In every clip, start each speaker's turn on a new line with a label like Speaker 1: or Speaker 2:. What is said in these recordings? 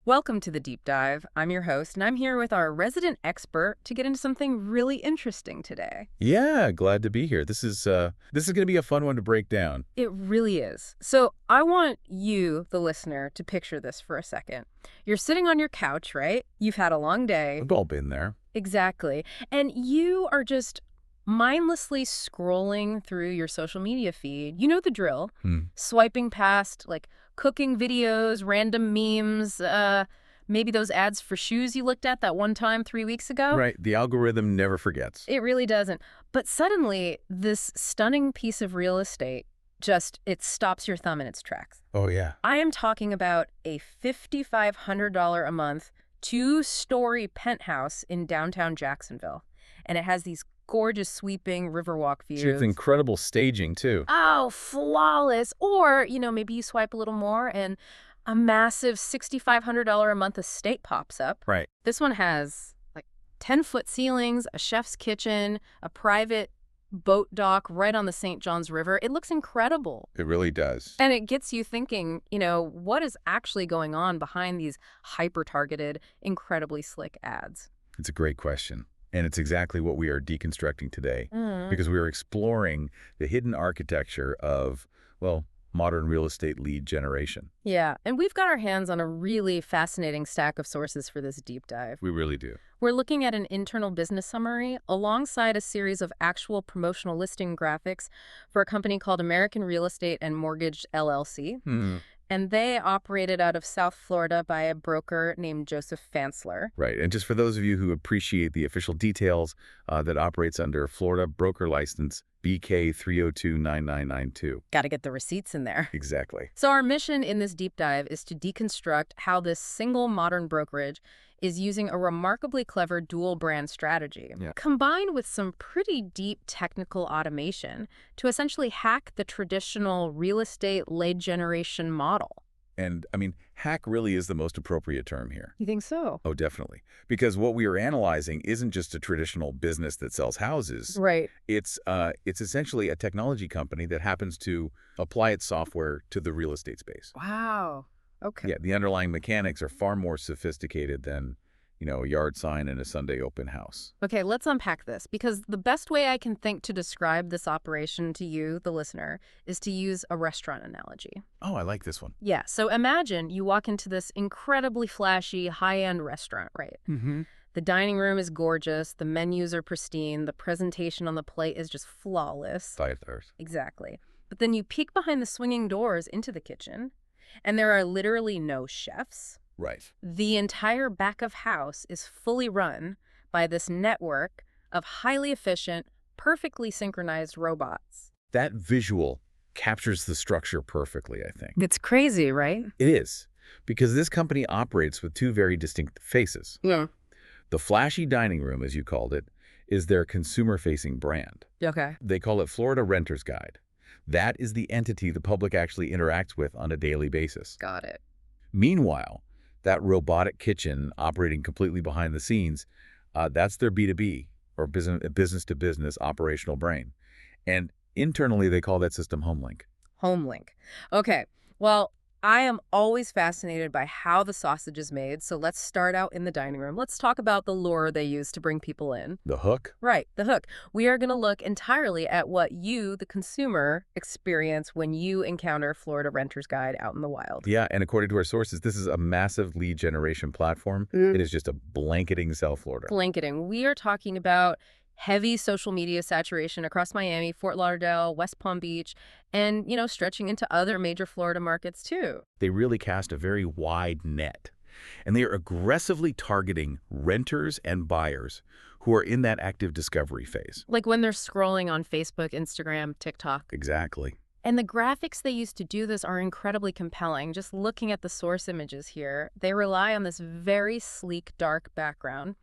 Speaker 1: Welcome to the Deep Dive. I'm your host, and I'm here with our resident expert to get into something really interesting today.
Speaker 2: Yeah, glad to be here. This is going to be a fun one to break down.
Speaker 1: It really is. So I want you, the listener, to picture this for a second. You're sitting on your couch, right? You've had a long day.
Speaker 2: We've all been there.
Speaker 1: Exactly. And you are just mindlessly scrolling through your social media feed. You know the drill. Swiping past, cooking videos, random memes, maybe those ads for shoes you looked at that one time 3 weeks ago.
Speaker 2: Right. The algorithm never forgets.
Speaker 1: It really doesn't. But suddenly, this stunning piece of real estate it stops your thumb in its tracks.
Speaker 2: Oh, yeah.
Speaker 1: I am talking about a $5,500 a month, 2-story penthouse in downtown Jacksonville. And it has these gorgeous sweeping Riverwalk views.
Speaker 2: It's incredible staging, too.
Speaker 1: Oh, flawless. Or, maybe you swipe a little more and a massive $6,500 a month estate pops up.
Speaker 2: Right.
Speaker 1: This one has 10-foot ceilings, a chef's kitchen, a private boat dock right on the St. Johns River. It looks incredible.
Speaker 2: It really does.
Speaker 1: And it gets you thinking, what is actually going on behind these hyper-targeted, incredibly slick ads?
Speaker 2: It's a great question. And it's exactly what we are deconstructing today, because we are exploring the hidden architecture of, modern real estate lead generation.
Speaker 1: Yeah, and we've got our hands on a really fascinating stack of sources for this deep dive.
Speaker 2: We really do.
Speaker 1: We're looking at an internal business summary alongside a series of actual promotional listing graphics for a company called American Real Estate and Mortgage LLC. And they operated out of South Florida by a broker named Joseph Fansler.
Speaker 2: Right. And just for those of you who appreciate the official details, that operates under Florida broker license BK 3029992.
Speaker 1: Got to get the receipts in there.
Speaker 2: Exactly.
Speaker 1: So our mission in this deep dive is to deconstruct how this single modern brokerage is using a remarkably clever dual brand strategy, combined with some pretty deep technical automation to essentially hack the traditional real estate lead generation model.
Speaker 2: And, hack really is the most appropriate term here.
Speaker 1: You think so?
Speaker 2: Oh, definitely. Because what we are analyzing isn't just a traditional business that sells houses.
Speaker 1: Right.
Speaker 2: It's essentially a technology company that happens to apply its software to the real estate space.
Speaker 1: Wow. Okay.
Speaker 2: Yeah, the underlying mechanics are far more sophisticated than, a yard sign and a Sunday open house.
Speaker 1: Okay, let's unpack this, because the best way I can think to describe this operation to you, the listener, is to use a restaurant analogy.
Speaker 2: Oh, I like this one.
Speaker 1: Yeah, so imagine you walk into this incredibly flashy, high-end restaurant, right? The dining room is gorgeous, the menus are pristine, the presentation on the plate is just flawless.
Speaker 2: Diet thirst.
Speaker 1: Exactly. But then you peek behind the swinging doors into the kitchen, and there are literally no chefs.
Speaker 2: Right.
Speaker 1: The entire back of house is fully run by this network of highly efficient, perfectly synchronized robots.
Speaker 2: That visual captures the structure perfectly, I think.
Speaker 1: It's crazy, right?
Speaker 2: It is, because this company operates with two very distinct faces.
Speaker 1: Yeah.
Speaker 2: The flashy dining room, as you called it, is their consumer-facing brand.
Speaker 1: Okay.
Speaker 2: They call it Florida Renter's Guide. That is the entity the public actually interacts with on a daily basis.
Speaker 1: Got it.
Speaker 2: Meanwhile, that robotic kitchen operating completely behind the scenes, that's their B2B, or business-to-business operational brain. And internally, they call that system HomeLink.
Speaker 1: HomeLink. Okay. Well, I am always fascinated by how the sausage is made, so let's start out in the dining room. Let's talk about the lure they use to bring people in.
Speaker 2: The hook?
Speaker 1: Right, the hook. We are going to look entirely at what you, the consumer, experience when you encounter Florida Renter's Guide out in the wild.
Speaker 2: Yeah, and according to our sources, this is a massive lead generation platform. It is just a blanketing South Florida.
Speaker 1: Blanketing. We are talking about heavy social media saturation across Miami, Fort Lauderdale, West Palm Beach, and, stretching into other major Florida markets too.
Speaker 2: They really cast a very wide net, and they are aggressively targeting renters and buyers who are in that active discovery phase.
Speaker 1: Like when they're scrolling on Facebook, Instagram, TikTok.
Speaker 2: Exactly.
Speaker 1: And the graphics they use to do this are incredibly compelling. Just looking at the source images here, they rely on this very sleek, dark background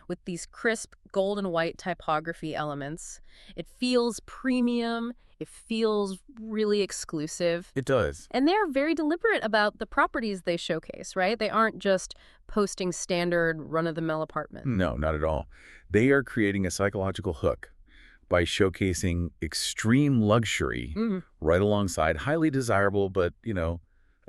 Speaker 1: with these crisp gold and white typography elements. It feels premium. It feels really exclusive.
Speaker 2: It does.
Speaker 1: And they're very deliberate about the properties they showcase, right? They aren't just posting standard run-of-the-mill apartments.
Speaker 2: No, not at all. They are creating a psychological hook by showcasing extreme luxury right alongside highly desirable but,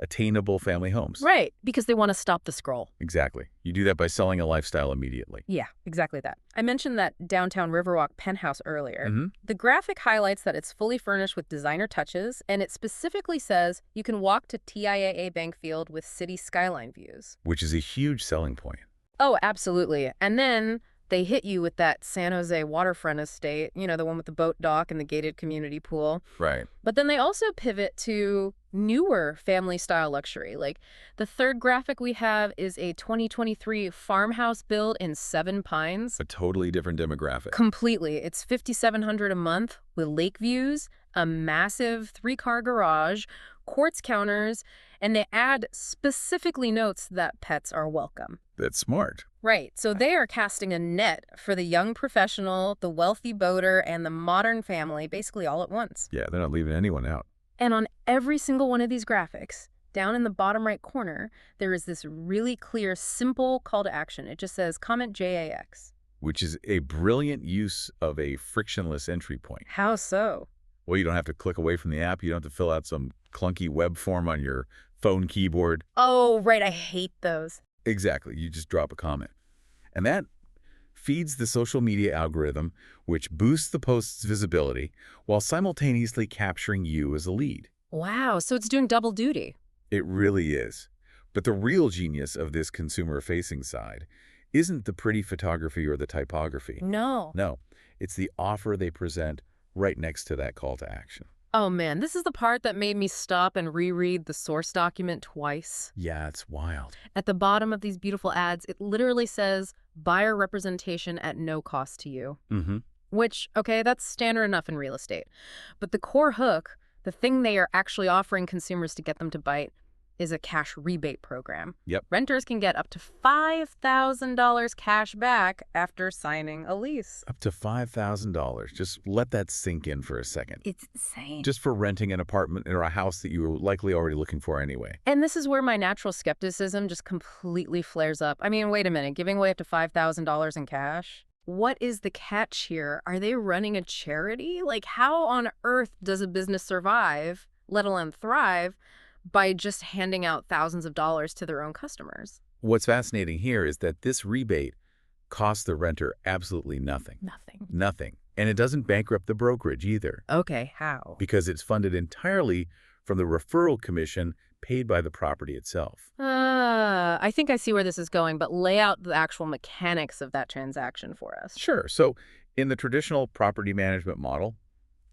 Speaker 2: attainable family homes.
Speaker 1: Right, because they want to stop the scroll.
Speaker 2: Exactly. You do that by selling a lifestyle immediately.
Speaker 1: Yeah, exactly that. I mentioned that downtown Riverwalk penthouse earlier.
Speaker 2: Mm-hmm.
Speaker 1: The graphic highlights that it's fully furnished with designer touches, and it specifically says you can walk to TIAA Bank Field with city skyline views.
Speaker 2: Which is a huge selling point.
Speaker 1: Oh, absolutely. And then they hit you with that San Jose waterfront estate, the one with the boat dock and the gated community pool.
Speaker 2: Right.
Speaker 1: But then they also pivot to newer family-style luxury. Like the third graphic we have is a 2023 farmhouse build in Seven Pines.
Speaker 2: A totally different demographic.
Speaker 1: Completely. It's $5,700 a month with lake views, a massive 3-car garage, quartz counters, and they add specifically notes that pets are welcome.
Speaker 2: That's smart.
Speaker 1: Right. So they are casting a net for the young professional, the wealthy boater, and the modern family, basically all at once.
Speaker 2: Yeah, they're not leaving anyone out.
Speaker 1: And on every single one of these graphics, down in the bottom right corner, there is this really clear, simple call to action. It just says, comment JAX.
Speaker 2: Which is a brilliant use of a frictionless entry point.
Speaker 1: How so?
Speaker 2: Well, you don't have to click away from the app. You don't have to fill out some clunky web form on your phone keyboard.
Speaker 1: Oh, right. I hate those.
Speaker 2: Exactly. You just drop a comment. And that feeds the social media algorithm, which boosts the post's visibility while simultaneously capturing you as a lead.
Speaker 1: Wow. So it's doing double duty.
Speaker 2: It really is. But the real genius of this consumer-facing side isn't the pretty photography or the typography.
Speaker 1: No.
Speaker 2: No. It's the offer they present right next to that call to action.
Speaker 1: Oh, man. This is the part that made me stop and reread the source document twice.
Speaker 2: Yeah, it's wild.
Speaker 1: At the bottom of these beautiful ads, it literally says, buyer representation at no cost to you.
Speaker 2: Mm-hmm.
Speaker 1: Which, okay, that's standard enough in real estate. But the core hook, the thing they are actually offering consumers to get them to bite, is a cash rebate program.
Speaker 2: Yep.
Speaker 1: Renters can get up to $5,000 cash back after signing a lease.
Speaker 2: Up to $5,000. Just let that sink in for a second.
Speaker 1: It's insane.
Speaker 2: Just for renting an apartment or a house that you were likely already looking for anyway.
Speaker 1: And this is where my natural skepticism just completely flares up. I mean, wait a minute, giving away up to $5,000 in cash? What is the catch here? Are they running a charity? Like, how on earth does a business survive, let alone thrive, by just handing out thousands of dollars to their own customers?
Speaker 2: What's fascinating here is that this rebate costs the renter absolutely nothing.
Speaker 1: Nothing.
Speaker 2: Nothing. And it doesn't bankrupt the brokerage either.
Speaker 1: Okay, how?
Speaker 2: Because it's funded entirely from the referral commission paid by the property itself.
Speaker 1: I think I see where this is going, but lay out the actual mechanics of that transaction for us.
Speaker 2: Sure. So in the traditional property management model,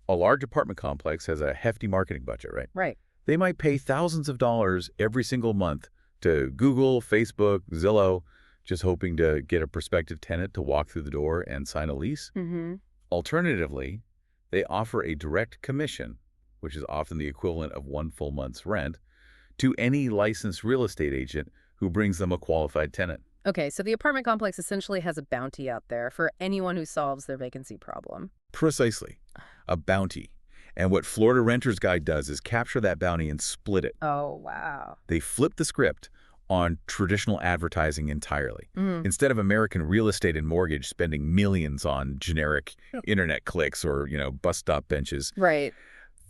Speaker 2: a large apartment complex has a hefty marketing budget, right?
Speaker 1: Right.
Speaker 2: They might pay thousands of dollars every single month to Google, Facebook, Zillow, just hoping to get a prospective tenant to walk through the door and sign a lease.
Speaker 1: Mm-hmm.
Speaker 2: Alternatively, they offer a direct commission, which is often the equivalent of one full month's rent, to any licensed real estate agent who brings them a qualified tenant.
Speaker 1: Okay, so the apartment complex essentially has a bounty out there for anyone who solves their vacancy problem.
Speaker 2: Precisely. A bounty. And what Florida Renters Guide does is capture that bounty and split it.
Speaker 1: Oh, wow.
Speaker 2: They flip the script on traditional advertising entirely. Instead of American real estate and mortgage spending millions on generic internet clicks or, bus stop benches,
Speaker 1: Right.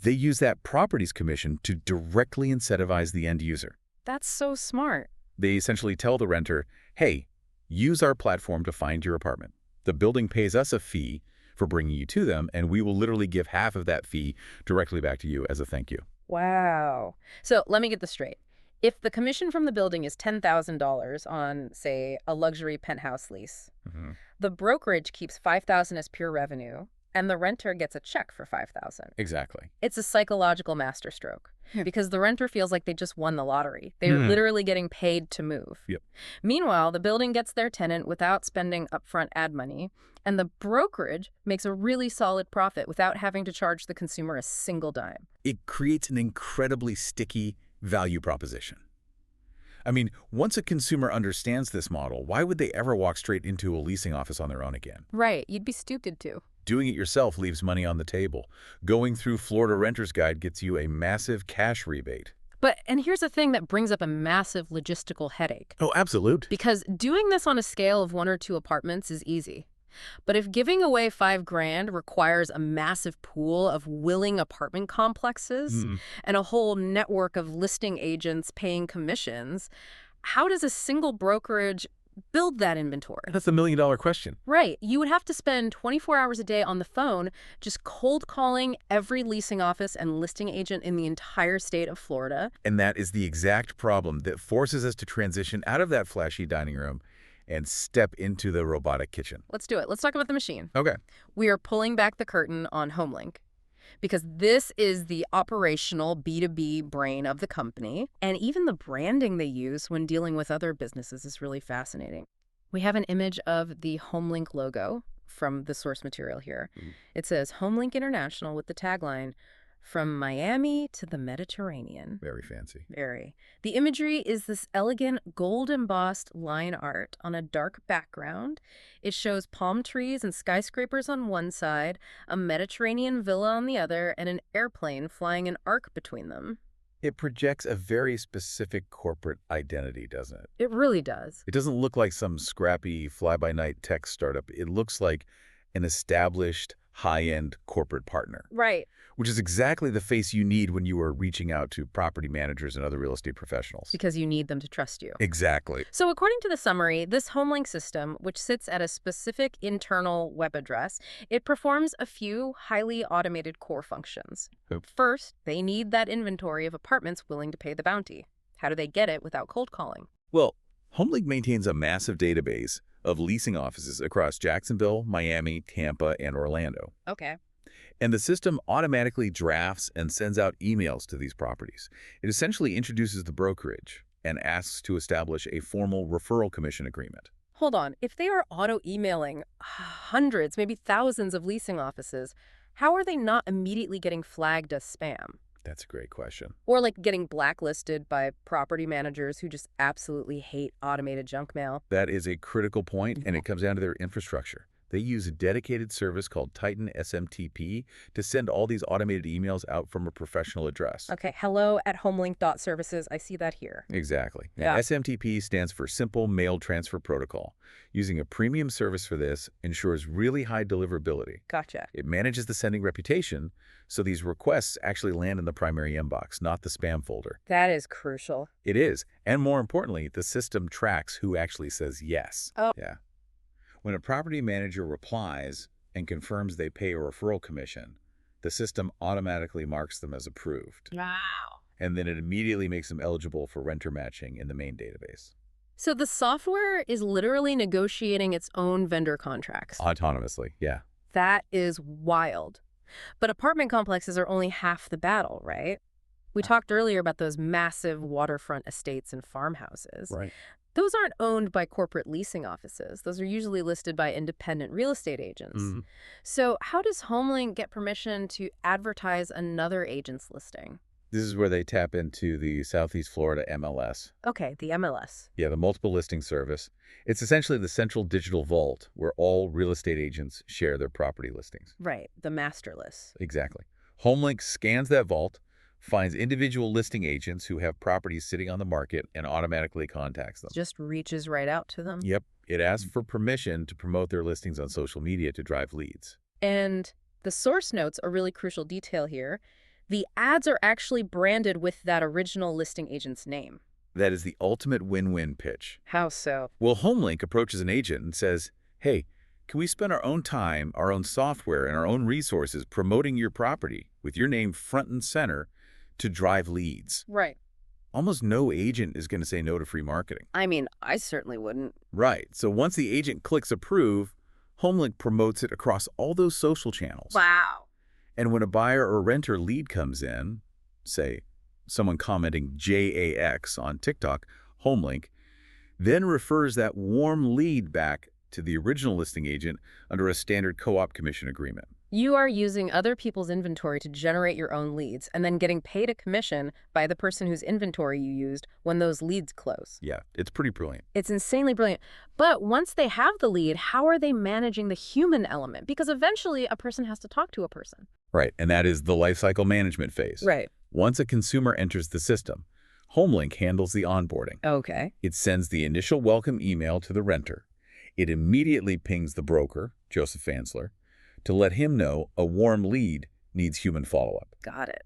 Speaker 2: they use that properties commission to directly incentivize the end user.
Speaker 1: That's so smart.
Speaker 2: They essentially tell the renter, hey, use our platform to find your apartment. The building pays us a fee for bringing you to them, and we will literally give half of that fee directly back to you as a thank you.
Speaker 1: Wow. So let me get this straight. If the commission from the building is $10,000 on, say, a luxury penthouse lease, the brokerage keeps $5,000 as pure revenue, and the renter gets a check for $5,000.
Speaker 2: Exactly.
Speaker 1: It's a psychological masterstroke because the renter feels like they just won the lottery. They're literally getting paid to move.
Speaker 2: Yep.
Speaker 1: Meanwhile, the building gets their tenant without spending upfront ad money, and the brokerage makes a really solid profit without having to charge the consumer a single dime.
Speaker 2: It creates an incredibly sticky value proposition. I mean, once a consumer understands this model, why would they ever walk straight into a leasing office on their own again?
Speaker 1: Right. You'd be stupid to.
Speaker 2: Doing it yourself leaves money on the table. Going through Florida Renters Guide gets you a massive cash rebate.
Speaker 1: And here's the thing that brings up a massive logistical headache.
Speaker 2: Oh, absolute.
Speaker 1: Because doing this on a scale of 1 or 2 apartments is easy. But if giving away $5,000 requires a massive pool of willing apartment complexes and a whole network of listing agents paying commissions, how does a single brokerage build that inventory?
Speaker 2: That's the million-dollar question.
Speaker 1: Right. You would have to spend 24 hours a day on the phone just cold calling every leasing office and listing agent in the entire state of Florida.
Speaker 2: And that is the exact problem that forces us to transition out of that flashy dining room and step into the robotic kitchen.
Speaker 1: Let's do it. Let's talk about the machine.
Speaker 2: Okay.
Speaker 1: We are pulling back the curtain on HomeLink because this is the operational B2B brain of the company, and even the branding they use when dealing with other businesses is really fascinating. We have an image of the HomeLink logo from the source material here. It says HomeLink International with the tagline, "From Miami to the Mediterranean."
Speaker 2: Very fancy.
Speaker 1: Very. The imagery is this elegant gold-embossed line art on a dark background. It shows palm trees and skyscrapers on one side, a Mediterranean villa on the other, and an airplane flying an arc between them.
Speaker 2: It projects a very specific corporate identity, doesn't it?
Speaker 1: It really does.
Speaker 2: It doesn't look like some scrappy fly-by-night tech startup. It looks like an established, high-end corporate partner.
Speaker 1: Right.
Speaker 2: Which is exactly the face you need when you are reaching out to property managers and other real estate professionals.
Speaker 1: Because you need them to trust you.
Speaker 2: Exactly.
Speaker 1: So according to the summary, this HomeLink system, which sits at a specific internal web address, it performs a few highly automated core functions. First, they need that inventory of apartments willing to pay the bounty. How do they get it without cold calling?
Speaker 2: Well, HomeLink maintains a massive database of leasing offices across Jacksonville, Miami, Tampa, and Orlando.
Speaker 1: Okay.
Speaker 2: And the system automatically drafts and sends out emails to these properties. It essentially introduces the brokerage and asks to establish a formal referral commission agreement.
Speaker 1: Hold on. If they are auto-emailing hundreds, maybe thousands of leasing offices, how are they not immediately getting flagged as spam?
Speaker 2: That's a great question.
Speaker 1: Or like getting blacklisted by property managers who just absolutely hate automated junk mail?
Speaker 2: That is a critical point, and it comes down to their infrastructure. They use a dedicated service called Titan SMTP to send all these automated emails out from a professional address.
Speaker 1: Okay, hello@homelink.services. I see that here.
Speaker 2: Exactly.
Speaker 1: Yeah.
Speaker 2: Now, SMTP stands for Simple Mail Transfer Protocol. Using a premium service for this ensures really high deliverability.
Speaker 1: Gotcha.
Speaker 2: It manages the sending reputation, so these requests actually land in the primary inbox, not the spam folder.
Speaker 1: That is crucial.
Speaker 2: It is. And more importantly, the system tracks who actually says yes.
Speaker 1: Oh.
Speaker 2: Yeah. When a property manager replies and confirms they pay a referral commission, the system automatically marks them as approved.
Speaker 1: Wow.
Speaker 2: And then it immediately makes them eligible for renter matching in the main database.
Speaker 1: So the software is literally negotiating its own vendor contracts.
Speaker 2: Autonomously, yeah.
Speaker 1: That is wild. But apartment complexes are only half the battle, right? We talked earlier about those massive waterfront estates and farmhouses.
Speaker 2: Right.
Speaker 1: Those aren't owned by corporate leasing offices. Those are usually listed by independent real estate agents. So how does HomeLink get permission to advertise another agent's listing?
Speaker 2: This is where they tap into the Southeast Florida MLS.
Speaker 1: Okay, the MLS.
Speaker 2: Yeah, the multiple listing service. It's essentially the central digital vault where all real estate agents share their property listings.
Speaker 1: Right, the master list.
Speaker 2: Exactly. HomeLink scans that vault, finds individual listing agents who have properties sitting on the market, and automatically contacts them.
Speaker 1: Just reaches right out to them.
Speaker 2: Yep. It asks for permission to promote their listings on social media to drive leads.
Speaker 1: And the source notes are really crucial detail here. The ads are actually branded with that original listing agent's name.
Speaker 2: That is the ultimate win-win pitch.
Speaker 1: How so?
Speaker 2: Well, HomeLink approaches an agent and says, hey, can we spend our own time, our own software, and our own resources promoting your property with your name front and center to drive leads?
Speaker 1: Right.
Speaker 2: Almost no agent is going to say no to free marketing.
Speaker 1: I mean, I certainly wouldn't.
Speaker 2: Right. So once the agent clicks approve, HomeLink promotes it across all those social channels.
Speaker 1: Wow.
Speaker 2: And when a buyer or renter lead comes in, say someone commenting JAX on TikTok, HomeLink then refers that warm lead back to the original listing agent under a standard co-op commission agreement.
Speaker 1: You are using other people's inventory to generate your own leads and then getting paid a commission by the person whose inventory you used when those leads close.
Speaker 2: Yeah, it's pretty brilliant.
Speaker 1: It's insanely brilliant. But once they have the lead, how are they managing the human element? Because eventually a person has to talk to a person.
Speaker 2: Right, and that is the lifecycle management phase.
Speaker 1: Right.
Speaker 2: Once a consumer enters the system, HomeLink handles the onboarding.
Speaker 1: Okay.
Speaker 2: It sends the initial welcome email to the renter. It immediately pings the broker, Joseph Fansler, to let him know a warm lead needs human follow-up.
Speaker 1: Got it.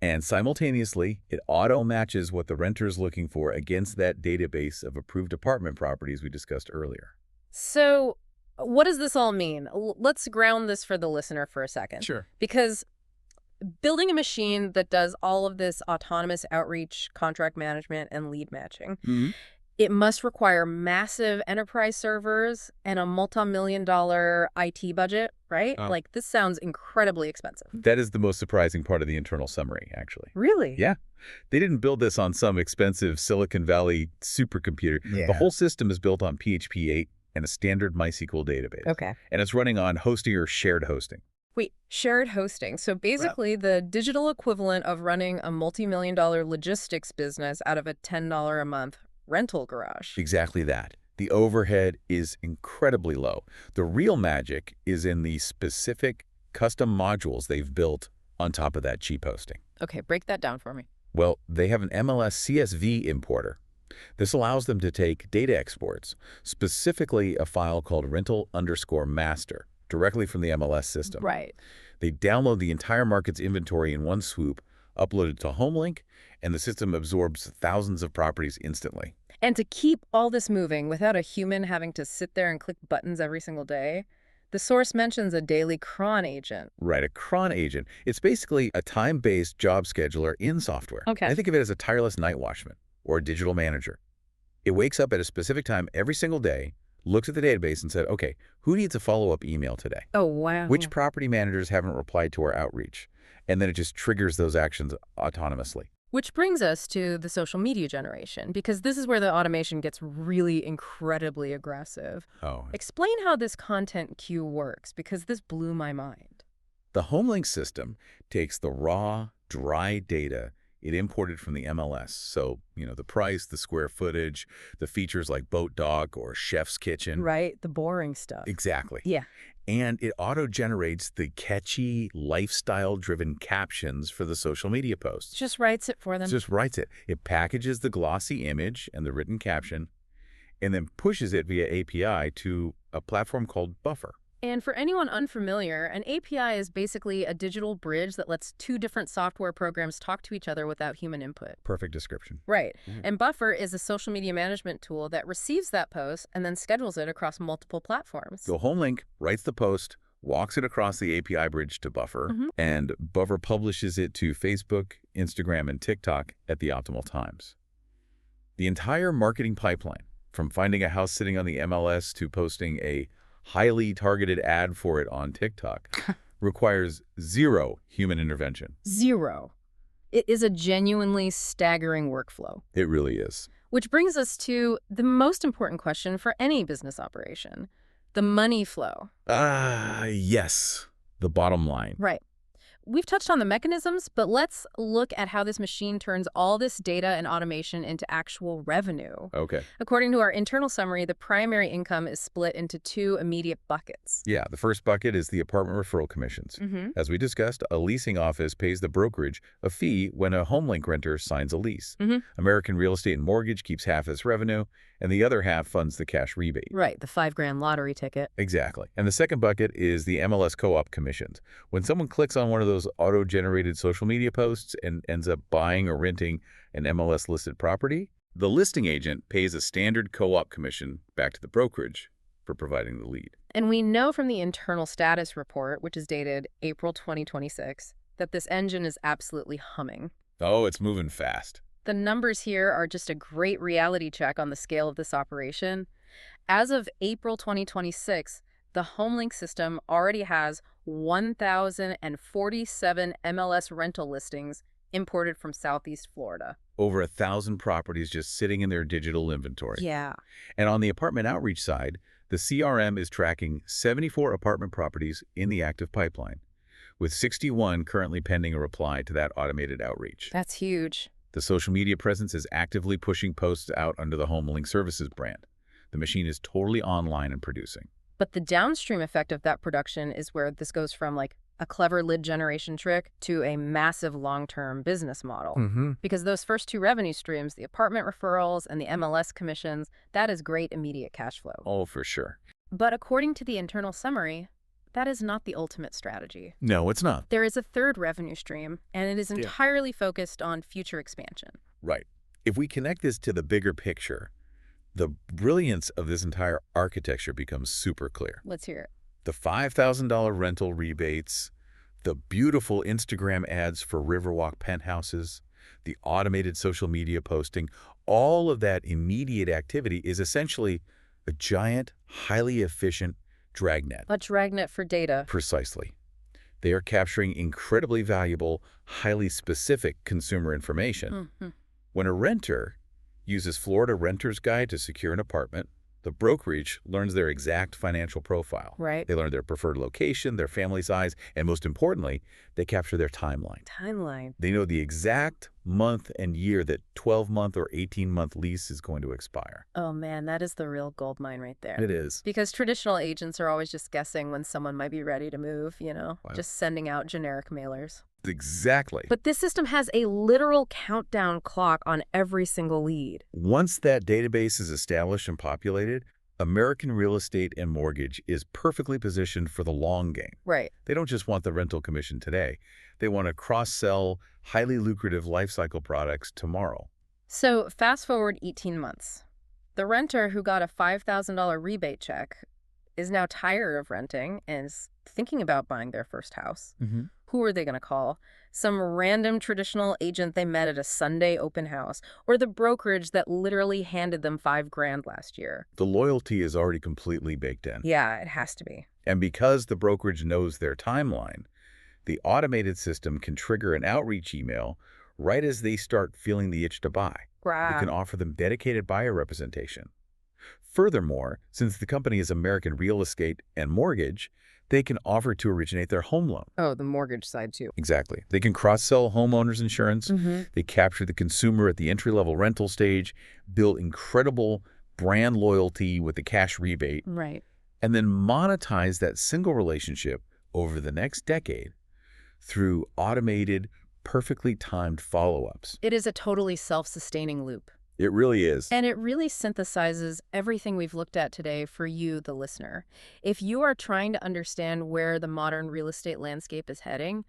Speaker 2: And simultaneously, it auto-matches what the renter is looking for against that database of approved apartment properties we discussed earlier.
Speaker 1: So what does this all mean? Let's ground this for the listener for a second.
Speaker 2: Sure.
Speaker 1: Because building a machine that does all of this autonomous outreach, contract management, and lead matching, it must require massive enterprise servers and a multi-million-dollar IT budget, right? Like, this sounds incredibly expensive.
Speaker 2: That is the most surprising part of the internal summary, actually.
Speaker 1: Really?
Speaker 2: Yeah. They didn't build this on some expensive Silicon Valley supercomputer.
Speaker 3: Yeah.
Speaker 2: The whole system is built on PHP 8 and a standard MySQL database.
Speaker 1: Okay.
Speaker 2: And it's running on hosting or shared hosting.
Speaker 1: Wait, shared hosting. So basically the digital equivalent of running a multi-million-dollar logistics business out of a $10 a month rental garage.
Speaker 2: Exactly that. The overhead is incredibly low. The real magic is in the specific custom modules they've built on top of that cheap hosting.
Speaker 1: Okay, break that down for me.
Speaker 2: Well, they have an MLS CSV importer. This allows them to take data exports, specifically a file called rental_master, directly from the MLS system.
Speaker 1: Right.
Speaker 2: They download the entire market's inventory in one swoop, upload it to HomeLink, and the system absorbs thousands of properties instantly.
Speaker 1: And to keep all this moving without a human having to sit there and click buttons every single day, the source mentions a daily cron agent.
Speaker 2: Right, a cron agent. It's basically a time-based job scheduler in software.
Speaker 1: Okay.
Speaker 2: I think of it as a tireless night watchman or a digital manager. It wakes up at a specific time every single day, looks at the database and said, okay, who needs a follow-up email today?
Speaker 1: Oh, wow.
Speaker 2: Which property managers haven't replied to our outreach? And then it just triggers those actions autonomously.
Speaker 1: Which brings us to the social media generation, because this is where the automation gets really incredibly aggressive.
Speaker 2: Oh.
Speaker 1: Explain how this content queue works, because this blew my mind.
Speaker 2: The HomeLink system takes the raw, dry data it imported from the MLS. So, the price, the square footage, the features like boat dock or chef's kitchen.
Speaker 1: Right, the boring stuff.
Speaker 2: Exactly.
Speaker 1: Yeah.
Speaker 2: And it auto-generates the catchy, lifestyle-driven captions for the social media posts.
Speaker 1: Just writes it for them.
Speaker 2: Just writes it. It packages the glossy image and the written caption, and then pushes it via API to a platform called Buffer.
Speaker 1: And for anyone unfamiliar, an API is basically a digital bridge that lets two different software programs talk to each other without human input.
Speaker 2: Perfect description.
Speaker 1: Right. And Buffer is a social media management tool that receives that post and then schedules it across multiple platforms.
Speaker 2: So HomeLink writes the post, walks it across the API bridge to Buffer, and Buffer publishes it to Facebook, Instagram, and TikTok at the optimal times. The entire marketing pipeline, from finding a house sitting on the MLS to posting a highly targeted ad for it on TikTok, requires zero human intervention.
Speaker 1: Zero. It is a genuinely staggering workflow.
Speaker 2: It really is.
Speaker 1: Which brings us to the most important question for any business operation, the money flow.
Speaker 2: Yes, the bottom line.
Speaker 1: Right. We've touched on the mechanisms, but let's look at how this machine turns all this data and automation into actual revenue.
Speaker 2: Okay.
Speaker 1: According to our internal summary, the primary income is split into two immediate buckets.
Speaker 2: Yeah, the first bucket is the apartment referral commissions. As we discussed, a leasing office pays the brokerage a fee when a HomeLink renter signs a lease. American Real Estate and Mortgage keeps half its revenue, and the other half funds the cash rebate.
Speaker 1: Right, the $5,000 lottery ticket.
Speaker 2: Exactly. And the second bucket is the MLS co-op commissions. When someone clicks on one of those auto-generated social media posts and ends up buying or renting an MLS-listed property, the listing agent pays a standard co-op commission back to the brokerage for providing the lead.
Speaker 1: And we know from the internal status report, which is dated April 2026, that this engine is absolutely humming.
Speaker 2: Oh, it's moving fast.
Speaker 1: The numbers here are just a great reality check on the scale of this operation. As of April 2026, the HomeLink system already has 1,047 MLS rental listings imported from Southeast Florida.
Speaker 2: Over 1,000 properties just sitting in their digital inventory.
Speaker 1: Yeah.
Speaker 2: And on the apartment outreach side, the CRM is tracking 74 apartment properties in the active pipeline, with 61 currently pending a reply to that automated outreach.
Speaker 1: That's huge.
Speaker 2: The social media presence is actively pushing posts out under the HomeLink Services brand. The machine is totally online and producing.
Speaker 1: But the downstream effect of that production is where this goes from like a clever lead generation trick to a massive long-term business model. Because those first two revenue streams, the apartment referrals and the MLS commissions, that is great immediate cash flow.
Speaker 2: Oh, for sure.
Speaker 1: But according to the internal summary, that is not the ultimate strategy.
Speaker 2: No, it's not.
Speaker 1: There is a third revenue stream, and it is entirely focused on future expansion.
Speaker 2: Right. If we connect this to the bigger picture, the brilliance of this entire architecture becomes super clear.
Speaker 1: Let's hear it.
Speaker 2: The $5,000 rental rebates, the beautiful Instagram ads for Riverwalk penthouses, the automated social media posting, all of that immediate activity is essentially a giant, highly efficient dragnet.
Speaker 1: A dragnet for data.
Speaker 2: Precisely. They are capturing incredibly valuable, highly specific consumer information. When a renter uses Florida Renter's Guide to secure an apartment, the brokerage learns their exact financial profile.
Speaker 1: Right.
Speaker 2: They learn their preferred location, their family size, and most importantly, they capture their timeline.
Speaker 1: Timeline.
Speaker 2: They know the exact month and year that 12-month or 18-month lease is going to expire.
Speaker 1: Oh man, that is the real gold mine right there.
Speaker 2: It is.
Speaker 1: Because traditional agents are always just guessing when someone might be ready to move,
Speaker 2: Wow.
Speaker 1: just sending out generic mailers.
Speaker 2: Exactly.
Speaker 1: But this system has a literal countdown clock on every single lead.
Speaker 2: Once that database is established and populated, American Real Estate and Mortgage is perfectly positioned for the long game.
Speaker 1: Right.
Speaker 2: They don't just want the rental commission today. They want to cross-sell highly lucrative lifecycle products tomorrow.
Speaker 1: So fast forward 18 months. The renter who got a $5,000 rebate check is now tired of renting and is thinking about buying their first house. Who are they going to call? Some random traditional agent they met at a Sunday open house, or the brokerage that literally handed them $5,000 last year?
Speaker 2: The loyalty is already completely baked in.
Speaker 1: Yeah, it has to be.
Speaker 2: And because the brokerage knows their timeline, the automated system can trigger an outreach email right as they start feeling the itch to buy.
Speaker 1: Right.
Speaker 2: It can offer them dedicated buyer representation. Furthermore, since the company is American Real Estate and Mortgage, they can offer to originate their home loan.
Speaker 1: Oh, the mortgage side too.
Speaker 2: Exactly. They can cross-sell homeowners insurance. They capture the consumer at the entry-level rental stage, build incredible brand loyalty with the cash rebate,
Speaker 1: Right.
Speaker 2: and then monetize that single relationship over the next decade through automated, perfectly timed follow-ups.
Speaker 1: It is a totally self-sustaining loop.
Speaker 2: It really is.
Speaker 1: And it really synthesizes everything we've looked at today for you, the listener. If you are trying to understand where the modern real estate landscape is heading,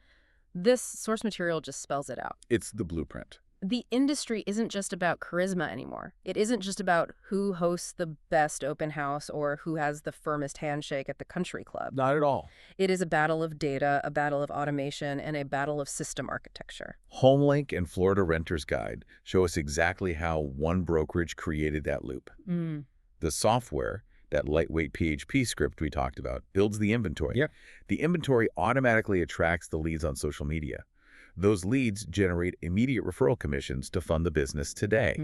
Speaker 1: this source material just spells it out.
Speaker 2: It's the blueprint.
Speaker 1: The industry isn't just about charisma anymore. It isn't just about who hosts the best open house or who has the firmest handshake at the country club.
Speaker 2: Not at all.
Speaker 1: It is a battle of data, a battle of automation, and a battle of system architecture.
Speaker 2: HomeLink and Florida Renter's Guide show us exactly how one brokerage created that loop. The software, that lightweight PHP script we talked about, builds the inventory. The inventory automatically attracts the leads on social media. Those leads generate immediate referral commissions to fund the business today.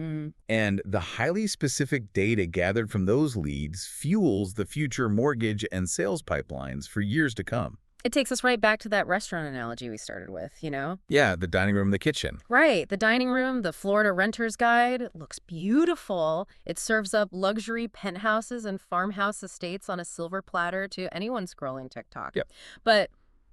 Speaker 2: And the highly specific data gathered from those leads fuels the future mortgage and sales pipelines for years to come.
Speaker 1: It takes us right back to that restaurant analogy we started with,
Speaker 2: Yeah, the dining room, the kitchen.
Speaker 1: Right. The dining room, the Florida Renter's Guide, looks beautiful. It serves up luxury penthouses and farmhouse estates on a silver platter to anyone scrolling TikTok. But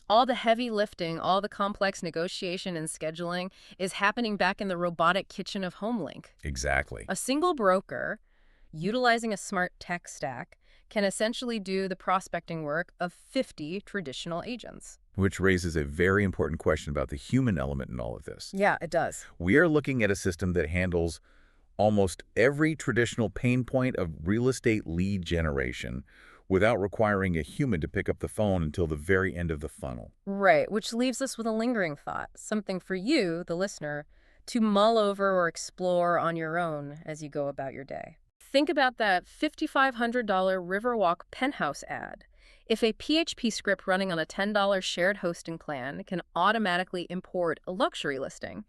Speaker 1: all the heavy lifting, all the complex negotiation and scheduling is happening back in the robotic kitchen of HomeLink.
Speaker 2: Exactly.
Speaker 1: A single broker, utilizing a smart tech stack, can essentially do the prospecting work of 50 traditional agents.
Speaker 2: Which raises a very important question about the human element in all of this.
Speaker 1: Yeah, it does.
Speaker 2: We are looking at a system that handles almost every traditional pain point of real estate lead generation without requiring a human to pick up the phone until the very end of the funnel.
Speaker 1: Right, which leaves us with a lingering thought, something for you, the listener, to mull over or explore on your own as you go about your day. Think about that $5,500 Riverwalk penthouse ad. If a PHP script running on a $10 shared hosting plan can automatically import a luxury listing,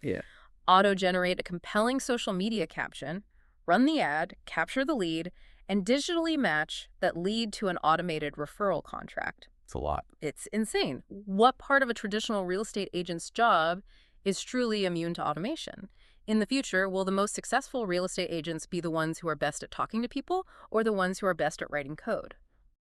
Speaker 1: auto-generate a compelling social media caption, run the ad, capture the lead, and digitally match that lead to an automated referral contract.
Speaker 2: It's a lot.
Speaker 1: It's insane. What part of a traditional real estate agent's job is truly immune to automation? In the future, will the most successful real estate agents be the ones who are best at talking to people or the ones who are best at writing code?